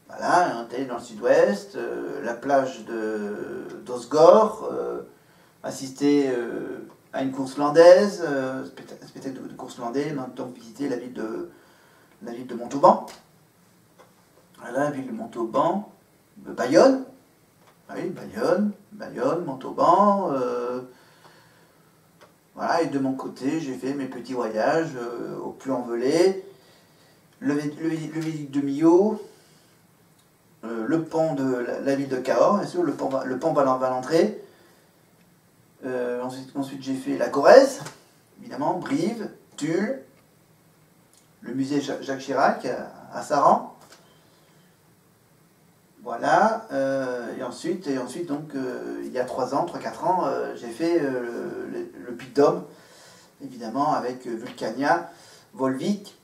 S1: Voilà, on est allé dans le sud-ouest, la plage d'Osgore, assister à une course landaise, spectacle de course landaise, donc visiter la ville de Montauban. Voilà, la ville de Montauban, Bayonne. Ah oui, Bayonne, Montauban. Voilà, et de mon côté, j'ai fait mes petits voyages au Puy-en-Velay, le viaduc de Millau, le pont de la ville de Cahors, bien sûr, le pont Valentré. Ensuite j'ai fait la Corrèze, évidemment, Brive, Tulle, le musée Jacques Chirac à Saran. Voilà, et ensuite donc, il y a 3-4 ans, j'ai fait le Puy-de-Dôme, évidemment, avec Vulcania, Volvic,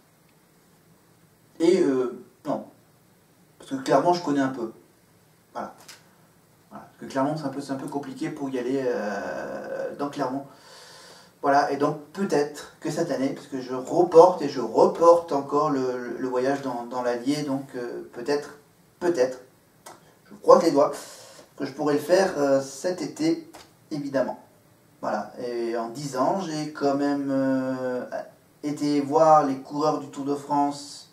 S1: et non, parce que Clermont, je connais un peu. Voilà. Parce que Clermont, c'est un peu compliqué pour y aller dans Clermont. Voilà, et donc peut-être que cette année, parce que je reporte encore le voyage dans l'Allier, donc peut-être croise les doigts que je pourrai le faire cet été, évidemment. Voilà, et en 10 ans, j'ai quand même été voir les coureurs du Tour de France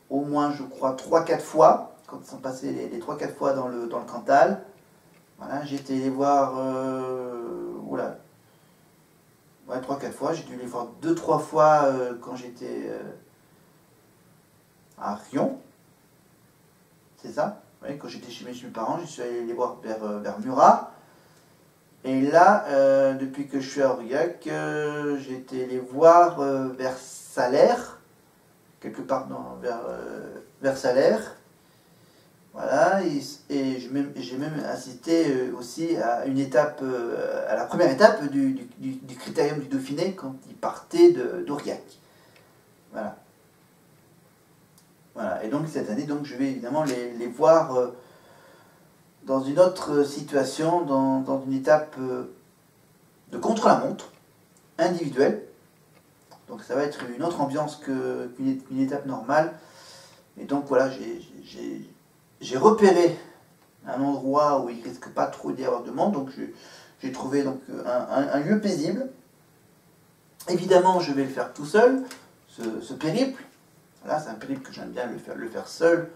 S1: au moins, je crois, 3-4 fois, quand ils sont passés les 3-4 fois dans le Cantal. Voilà, j'ai été les voir, oula, ouais, 3-4 fois, j'ai dû les voir 2-3 fois quand j'étais à Rion, c'est ça? Oui, quand j'étais chez mes parents, je suis allé les voir vers Murat. Et là, depuis que je suis à Aurillac, j'ai été les voir vers Salers, quelque part vers Salers. Voilà, et j'ai même assisté aussi à une étape, à la première étape du Critérium du Dauphiné quand ils partaient d'Aurillac. Voilà. Voilà. Et donc cette année, donc, je vais évidemment les voir dans une autre situation, dans une étape de contre-la-montre, individuelle. Donc ça va être une autre ambiance qu'une étape normale. Et donc voilà, j'ai repéré un endroit où il ne risque pas trop d'y avoir de monde. Donc j'ai trouvé donc, un lieu paisible. Évidemment, je vais le faire tout seul, ce périple. Voilà, c'est un périple que j'aime bien le faire seul.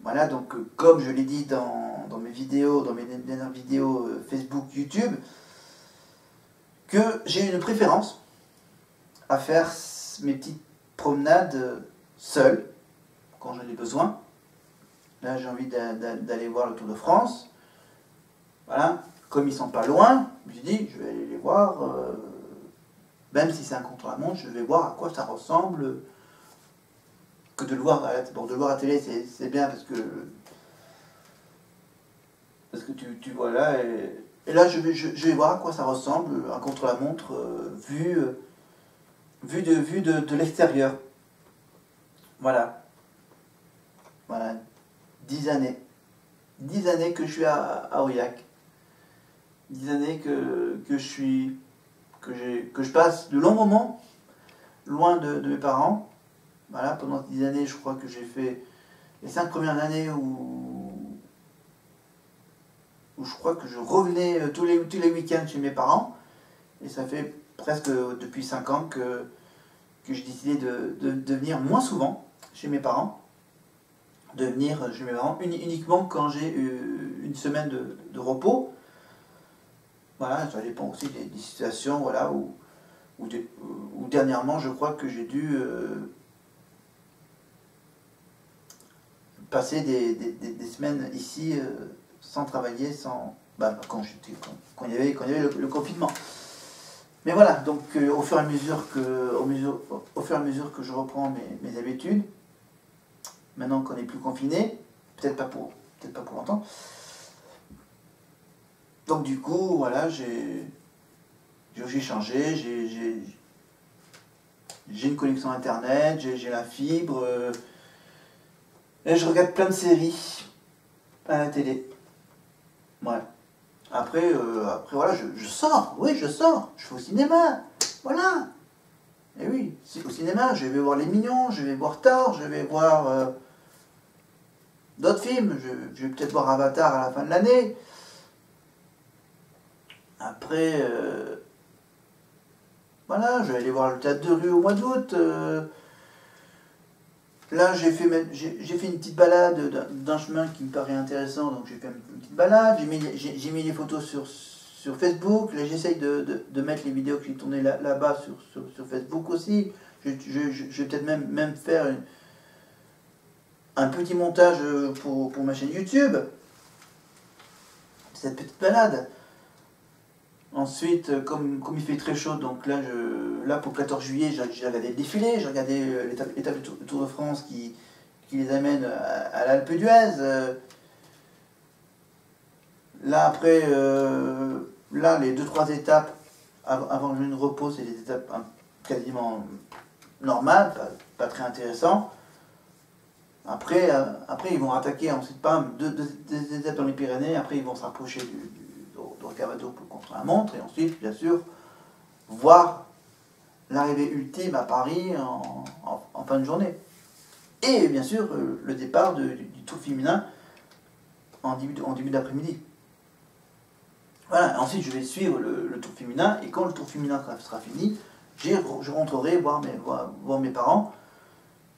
S1: Voilà, donc comme je l'ai dit dans mes vidéos, dans mes dernières vidéos Facebook, YouTube, que j'ai une préférence à faire mes petites promenades seul, quand j'en ai besoin. Là, j'ai envie d'aller voir le Tour de France. Voilà, comme ils sont pas loin, je me suis dit, je vais aller les voir, même si c'est un contre-la-montre, je vais voir à quoi ça ressemble. Que de le voir à la télé, c'est bien parce que tu vois là, et là je vais voir à quoi ça ressemble, un contre-la-montre vu de l'extérieur. Voilà. Voilà. 10 années. 10 années que je suis à Aurillac. 10 années que je passe de longs moments loin de mes parents. Voilà, pendant 10 années, je crois que j'ai fait les 5 premières années où je crois que je revenais tous les week-ends chez mes parents. Et ça fait presque depuis 5 ans que j'ai décidé de venir moins souvent chez mes parents. De venir chez mes parents uniquement quand j'ai une semaine de repos. Voilà, ça dépend aussi des situations, voilà, où dernièrement, je crois que j'ai dû passer des semaines ici sans travailler, quand il y avait le confinement. Mais voilà, donc au fur et à mesure que je reprends mes habitudes, maintenant qu'on n'est plus confiné, peut-être pas pour longtemps. Donc du coup, voilà, j'ai changé, j'ai une connexion internet, j'ai la fibre, et je regarde plein de séries à la télé. Ouais. Après voilà, je sors, oui, je sors, je vais au cinéma, voilà. Et oui, au cinéma, je vais voir Les Mignons, je vais voir Thor, je vais voir d'autres films, je vais peut-être voir Avatar à la fin de l'année. Après, voilà, je vais aller voir le théâtre de rue au mois d'août. Là, j'ai fait une petite balade d'un chemin qui me paraît intéressant, donc j'ai fait une petite balade. J'ai mis les photos sur Facebook. Là, j'essaye de mettre les vidéos que j'ai tournées là-bas sur Facebook aussi. Je vais peut-être même faire un petit montage pour ma chaîne YouTube. Cette petite balade. Ensuite, comme il fait très chaud, donc là pour le 14 juillet, j'ai regardé le défilé, j'ai regardé l'étape du Tour de France qui les amène à l'Alpe d'Huez. Là après, là les 2-3 étapes avant le repos, c'est des étapes quasiment normales, pas très intéressantes. Après ils vont attaquer ensuite pas deux étapes dans les Pyrénées, après ils vont se rapprocher du Rocamadour contre la montre, et ensuite, bien sûr, voir l'arrivée ultime à Paris en fin de journée. Et bien sûr, le départ du Tour féminin en début d'après-midi. Voilà, ensuite je vais suivre le tour féminin, et quand le tour féminin sera fini, je rentrerai voir mes parents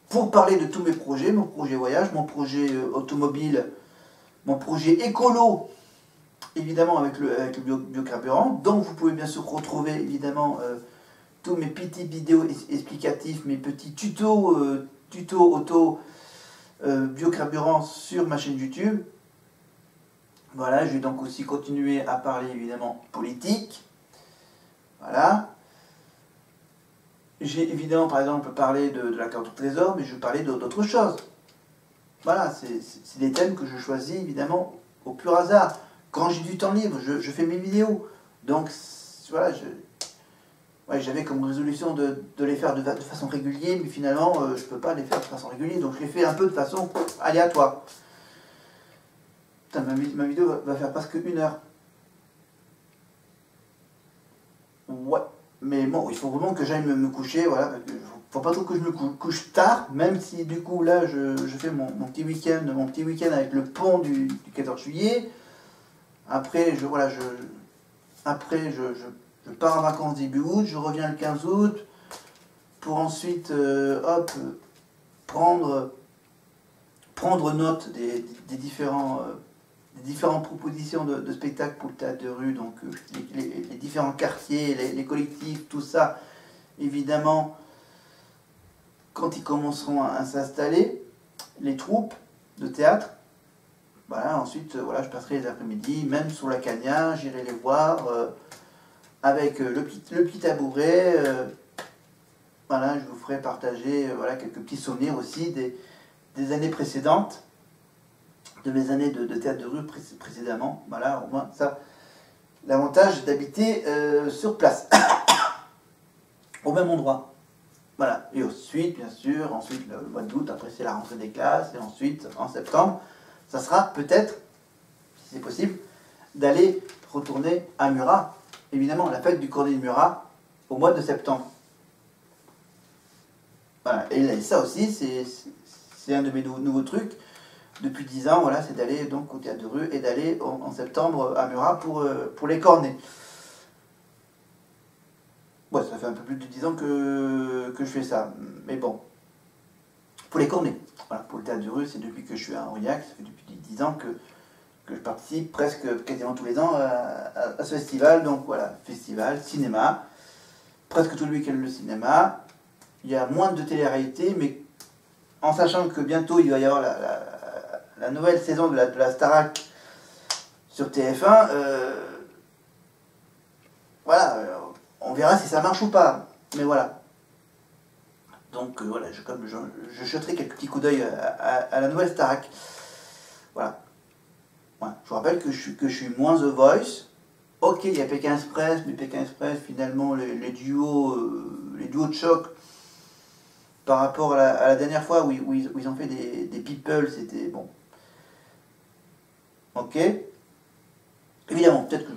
S1: pour parler de tous mes projets, mon projet voyage, mon projet automobile, mon projet écolo, évidemment avec le biocarburant. Donc vous pouvez bien sûr retrouver évidemment tous mes petites vidéos explicatifs, mes petits tutos, auto biocarburant sur ma chaîne YouTube. Voilà, je vais donc aussi continuer à parler évidemment politique. Voilà. J'ai évidemment par exemple parlé de la carte au trésor, mais je vais parler d'autres choses. Voilà, c'est des thèmes que je choisis évidemment au pur hasard. Quand j'ai du temps libre, je fais mes vidéos. Donc voilà, j'avais comme résolution de les faire de façon régulière, mais finalement je ne peux pas les faire de façon régulière, donc je les fais un peu de façon aléatoire. Putain, ma vidéo va faire presque 1 heure. Ouais, mais bon, il faut vraiment que j'aille me coucher, voilà, parce que faut pas trop que je me couche tard, même si du coup là je fais mon petit week-end avec le pont du 14 juillet. Après, je pars en vacances début août, je reviens le 15 août, pour ensuite, prendre note des différentes propositions de spectacles pour le théâtre de rue, donc les différents quartiers, les collectifs, tout ça, évidemment, quand ils commenceront à s'installer, les troupes de théâtre. Voilà, ensuite, je passerai les après-midi, même sur la Cagna, j'irai les voir avec le petit tabouret. Voilà, je vous ferai partager quelques petits souvenirs aussi des années précédentes, de mes années de théâtre de rue précédemment. Voilà, au moins ça, l'avantage d'habiter sur place, au même endroit. Voilà, et ensuite, bien sûr, le mois d'août, après c'est la rentrée des classes, et ensuite, en septembre, ça sera peut-être, si c'est possible, d'aller retourner à Murat. Évidemment, la fête du Cornet de Murat, au mois de septembre. Voilà, et ça aussi, c'est un de mes nouveaux trucs. Depuis 10 ans, voilà, c'est d'aller donc au théâtre de rue et d'aller en septembre à Murat pour les cornets. Ouais, ça fait un peu plus de 10 ans que je fais ça, mais bon. Pour les cornets, voilà, pour le théâtre de rue, c'est depuis que je suis à Aurillac, ça fait depuis 10 ans que je participe quasiment tous les ans à ce festival. Donc voilà, festival, cinéma, presque tout le week-end le cinéma. Il y a moins de télé-réalité, mais en sachant que bientôt il va y avoir la nouvelle saison de la Starac sur TF1, on verra si ça marche ou pas. Mais voilà. Donc voilà, je jetterai quelques petits coups d'œil à la nouvelle Starac. Voilà. Ouais. Je vous rappelle que je suis moins The Voice. Ok, il y a Pékin Express, mais Pékin Express, finalement, les duos de choc, par rapport à la dernière fois où ils ont fait des people, c'était bon. Ok. Évidemment, peut-être que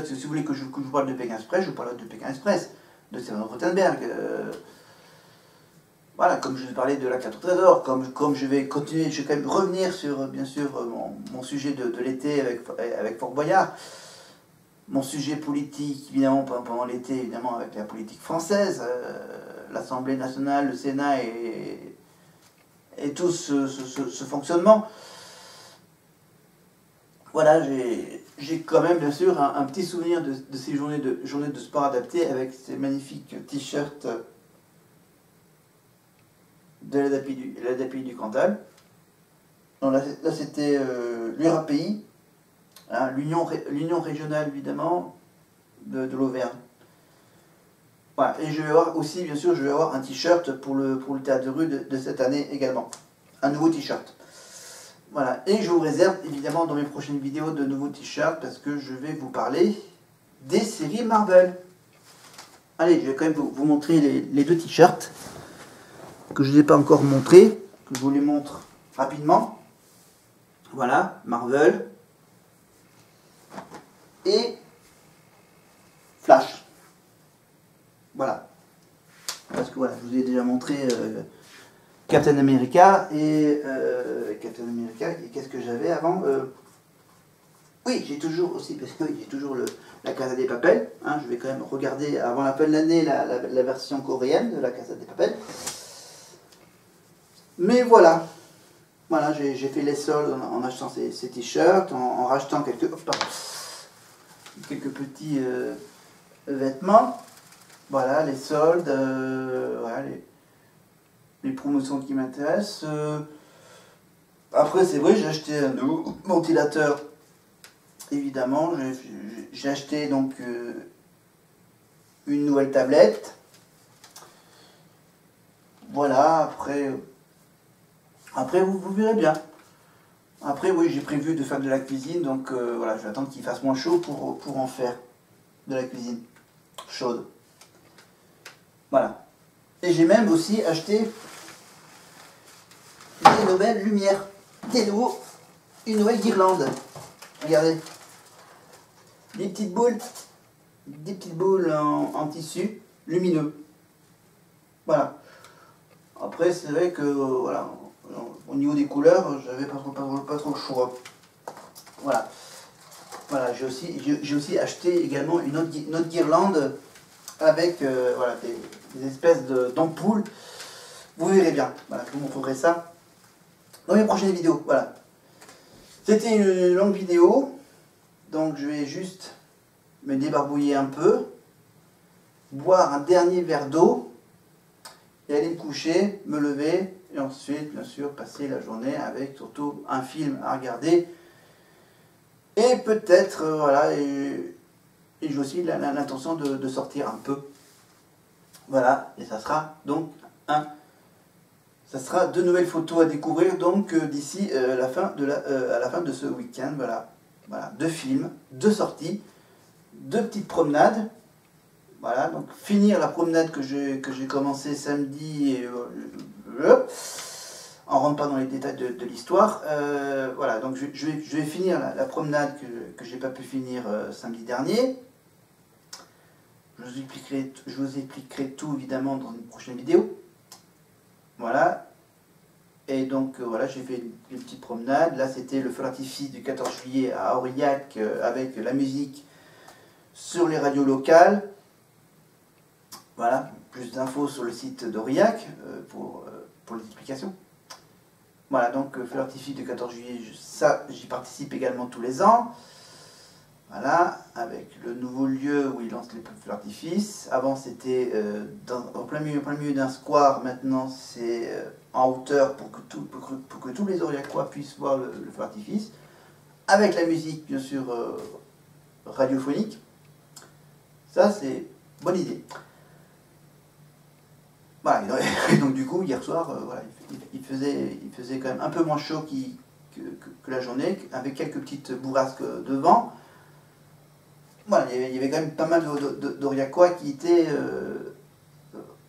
S1: si vous voulez que je vous parle de Pékin Express, je vous parlerai de Pékin Express, de Steven Rothenberg. Voilà, comme je vous ai parlé de la carte au trésor, comme je vais continuer, je vais quand même revenir sur, bien sûr, mon sujet de l'été avec Fort Boyard. Mon sujet politique, évidemment, pendant l'été, évidemment, avec la politique française, l'Assemblée nationale, le Sénat et tout ce fonctionnement. Voilà, j'ai quand même, bien sûr, un petit souvenir de ces journées de sport adapté avec ces magnifiques t-shirts de l'ADAPI du Cantal. Là c'était l'URAPI, hein, l'Union régionale, évidemment, de l'Auvergne. Voilà, et je vais avoir aussi, bien sûr, un t-shirt pour le théâtre de rue de cette année également. Un nouveau t-shirt. Voilà, et je vous réserve évidemment dans mes prochaines vidéos de nouveaux t-shirts parce que je vais vous parler des séries Marvel. Allez, je vais quand même vous montrer les deux t-shirts que je ne vous ai pas encore montrés, que je vous les montre rapidement. Voilà, Marvel et Flash. Voilà. Parce que voilà, je vous ai déjà montré Captain America et qu'est-ce que j'avais avant oui, j'ai toujours aussi, parce que oui, j'ai toujours la Casa des Papel. Hein, je vais quand même regarder avant la fin de l'année la version coréenne de la Casa des Papel. Mais voilà, voilà, j'ai fait les soldes en achetant ces t-shirts, en rachetant quelques petits vêtements. Voilà, les soldes, voilà, les promotions qui m'intéressent. Après, c'est vrai, j'ai acheté un nouveau ventilateur. Évidemment, j'ai acheté donc une nouvelle tablette. Voilà, après vous verrez bien. Après, oui, j'ai prévu de faire de la cuisine, donc voilà, je vais attendre qu'il fasse moins chaud pour en faire de la cuisine chaude. Voilà. Et j'ai même aussi acheté des nouvelles lumières, une nouvelle guirlande. Regardez. Des petites boules en tissu lumineux. Voilà. Après, c'est vrai que voilà, au niveau des couleurs, j'avais pas trop le choix. Voilà. Voilà, j'ai aussi acheté également une autre guirlande avec voilà, des espèces d'ampoules. Vous verrez bien. Voilà, je vous montrerai ça dans mes prochaines vidéos. Voilà. C'était une longue vidéo, donc je vais juste me débarbouiller un peu, boire un dernier verre d'eau et aller me coucher, me lever et ensuite bien sûr passer la journée avec surtout un film à regarder et peut-être voilà, et j'ai aussi l'intention de sortir un peu. Voilà, et ça sera donc ça sera de nouvelles photos à découvrir donc d'ici à la fin de ce week-end. Voilà, voilà, 2 films, 2 sorties, 2 petites promenades. Voilà, donc finir la promenade que j'ai commencé samedi et on rentre pas dans les détails de l'histoire. Voilà, donc je vais finir la promenade que j'ai pas pu finir samedi dernier. Je vous expliquerai tout évidemment dans une prochaine vidéo. Voilà. Et donc voilà, j'ai fait une petite promenade. Là, c'était le feu d'artifice du 14 juillet à Aurillac avec la musique sur les radios locales. Voilà, plus d'infos sur le site d'Aurillac pour les explications. Voilà, donc feu d'artifice du 14 juillet, ça, j'y participe également tous les ans. Voilà, avec le nouveau lieu où ils lancent les feux d'artifice. Avant, c'était en plein milieu d'un square. Maintenant, c'est en hauteur pour que tous les Aurillacois puissent voir le feu d'artifice. Avec la musique, bien sûr, radiophonique. Ça, c'est une bonne idée. Voilà, et donc du coup, hier soir, voilà, il faisait quand même un peu moins chaud que la journée, avec quelques petites bourrasques de vent. Voilà, il y avait quand même pas mal d'Aurillacois qui étaient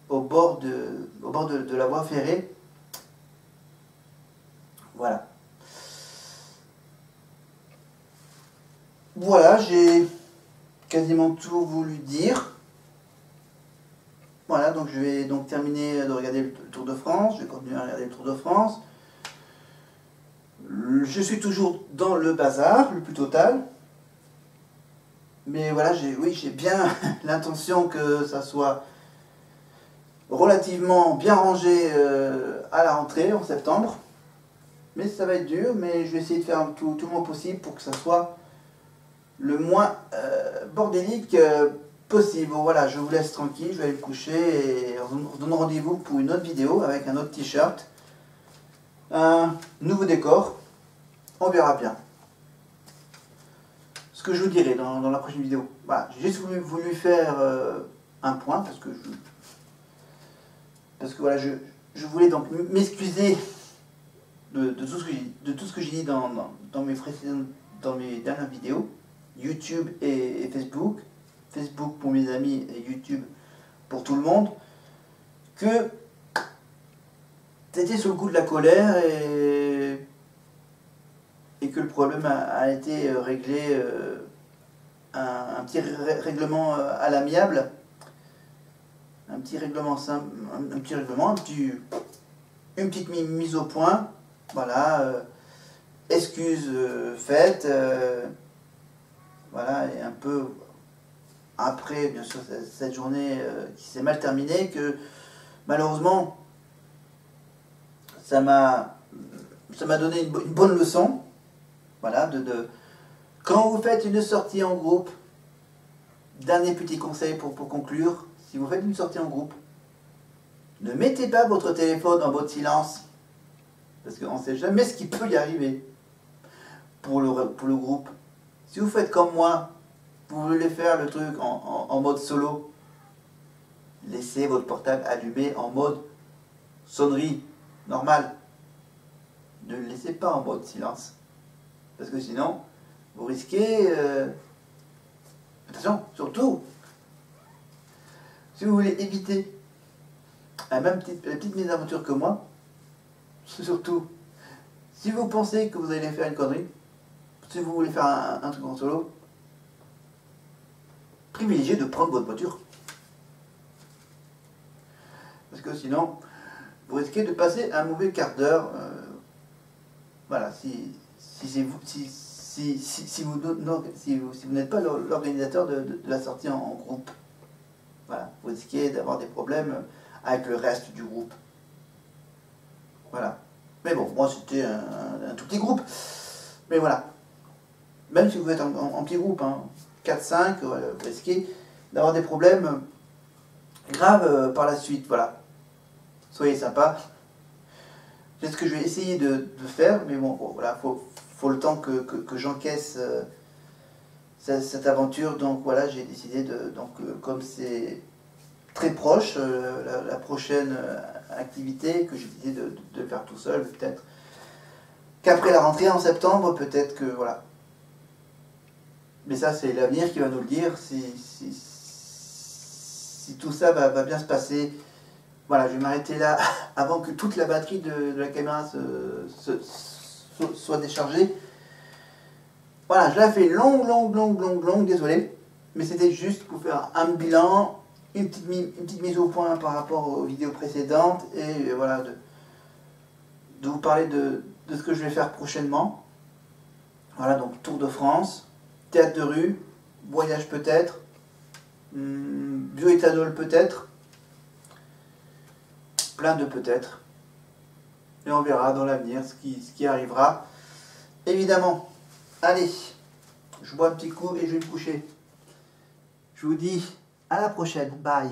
S1: au bord de la voie ferrée. Voilà. Voilà, j'ai quasiment tout voulu dire. Voilà, donc je vais donc terminer de regarder le Tour de France. Je vais continuer à regarder le Tour de France. Je suis toujours dans le bazar, le plus total. Mais voilà, j'ai bien l'intention que ça soit relativement bien rangé à la rentrée en septembre. Mais ça va être dur, mais je vais essayer de faire tout le moins possible pour que ça soit le moins bordélique possible. Bon, voilà, je vous laisse tranquille, je vais aller me coucher et on se donne rendez-vous pour une autre vidéo avec un autre t-shirt. Un nouveau décor, on verra bien. Ce que je vous dirai dans la prochaine vidéo. Voilà, j'ai juste voulu faire un point parce que voilà, je voulais donc m'excuser de tout ce que j'ai dit dans mes dernières vidéos, YouTube et Facebook. Facebook pour mes amis et YouTube pour tout le monde, que c'était sur le coup de la colère et que le problème a été réglé, un petit règlement à l'amiable, un petit règlement simple, un petit une petite mise au point, voilà, excuses faites, voilà, et un peu après, bien sûr, cette journée qui s'est mal terminée, que malheureusement, ça m'a donné une bonne leçon, voilà, quand vous faites une sortie en groupe, dernier petit conseil pour conclure, si vous faites une sortie en groupe, ne mettez pas votre téléphone en mode silence, parce qu'on ne sait jamais ce qui peut y arriver pour le groupe. Si vous faites comme moi, vous voulez faire le truc en mode solo, laissez votre portable allumé en mode sonnerie normale. Ne le laissez pas en mode silence, parce que sinon, vous risquez... attention, surtout, si vous voulez éviter la même petite mésaventure que moi, surtout, si vous pensez que vous allez faire une connerie, si vous voulez faire un truc en solo, privilégiez de prendre votre voiture. Parce que sinon, vous risquez de passer un mauvais quart d'heure. Voilà, si vous n'êtes pas l'organisateur de la sortie en groupe. Voilà, vous risquez d'avoir des problèmes avec le reste du groupe. Voilà. Mais bon, moi c'était un tout petit groupe. Mais voilà. Même si vous êtes en petit groupe, hein, 4-5, vous risquez d'avoir des problèmes graves par la suite. Voilà. Soyez sympa. C'est ce que je vais essayer de faire, mais bon, voilà, faut le temps que j'encaisse cette aventure. Donc voilà, j'ai décidé comme c'est très proche, la prochaine activité, que j'ai décidé de faire tout seul, peut-être qu'après la rentrée en septembre, peut-être que voilà. Mais ça, c'est l'avenir qui va nous le dire, si tout ça va bien se passer. Voilà, je vais m'arrêter là avant que toute la batterie de la caméra soit déchargée. Voilà, je la fais longue, désolé. Mais c'était juste pour faire un bilan, une petite mise au point par rapport aux vidéos précédentes. Et voilà, de vous parler de ce que je vais faire prochainement. Voilà, donc Tour de France, théâtre de rue, voyage peut-être, bioéthanol peut-être. Plein de peut-être. Et on verra dans l'avenir ce qui arrivera. Évidemment. Allez, je bois un petit coup et je vais me coucher. Je vous dis à la prochaine. Bye.